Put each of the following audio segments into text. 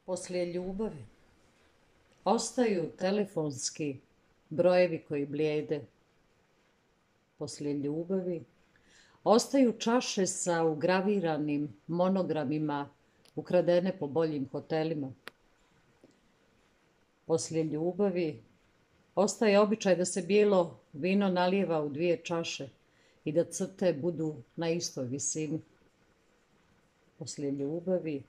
Poslije ljubavi ostaju telefonski brojevi koji blijede. Poslije ljubavi ostaju čaše sa ugraviranim monogramima ukradene po boljim hotelima. Poslije ljubavi ostaje običaj da se bijelo vino nalijeva u 2 čaše i da crte budu na istoj visini. Poslije ljubavi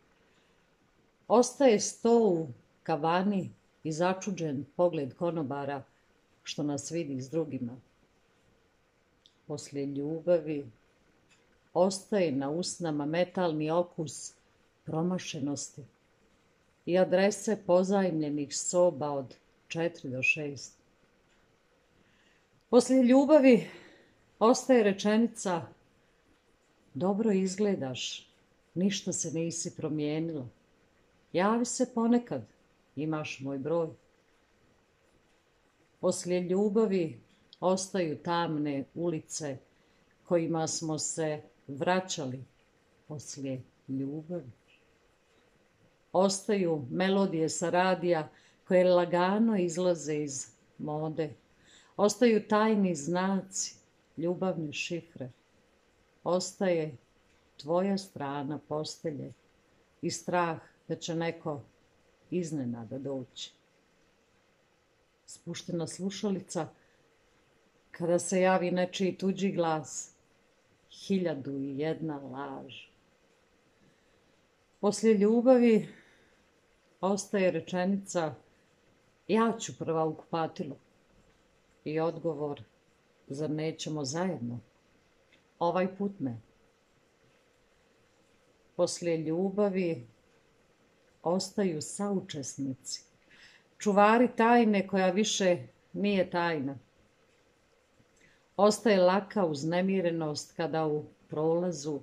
ostaje sto u kavani i začuđen pogled konobara što nas vidi s drugima. Poslije ljubavi ostaje na usnama metalni okus promašenosti i adrese pozajmljenih soba od 4 do 6. Poslije ljubavi ostaje rečenica: dobro izgledaš, ništa se nisi promijenila. Javi se ponekad, imaš moj broj. Poslije ljubavi ostaju tamne ulice kojima smo se vraćali poslije ljubavi. Ostaju melodije sa radija koje lagano izlaze iz mode. Ostaju tajni znaci, ljubavne šifre. Ostaje tvoja strana postelje i strah da će neko iznenada doći. Spuštena slušalica kada se javi nečiji tuđi glas, 1001 laž. Poslije ljubavi ostaje rečenica: ja ću prva u kupatilu. I odgovor: zar nećemo zajedno? Ovaj put ne. Poslije ljubavi ostaju saučesnici, čuvari tajne koja više nije tajna. Ostaje laka uznemirenost kada u prolazu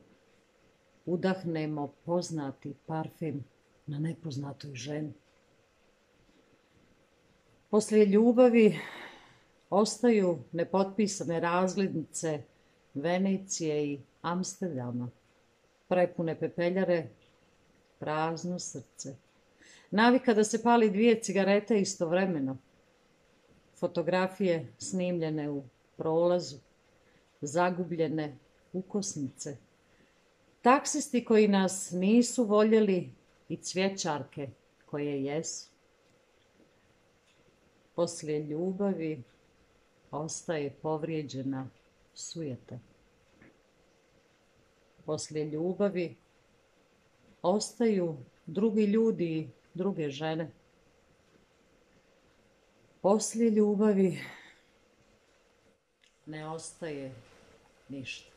udahnemo poznati parfem na nepoznatoj ženi. Poslije ljubavi ostaju nepotpisane razglednice Venecije i Amsterdama, prepune pepeljare, prazno srce. Navika da se pali 2 cigarete istovremeno. Fotografije snimljene u prolazu, zagubljene ukosnice. Taksisti koji nas nisu voljeli i cvjećarke koje jesu. Poslije ljubavi ostaje povrijeđena sujeta. Poslije ljubavi ostaju drugi ljudi i druge žene. Poslije ljubavi ne ostaje ništa.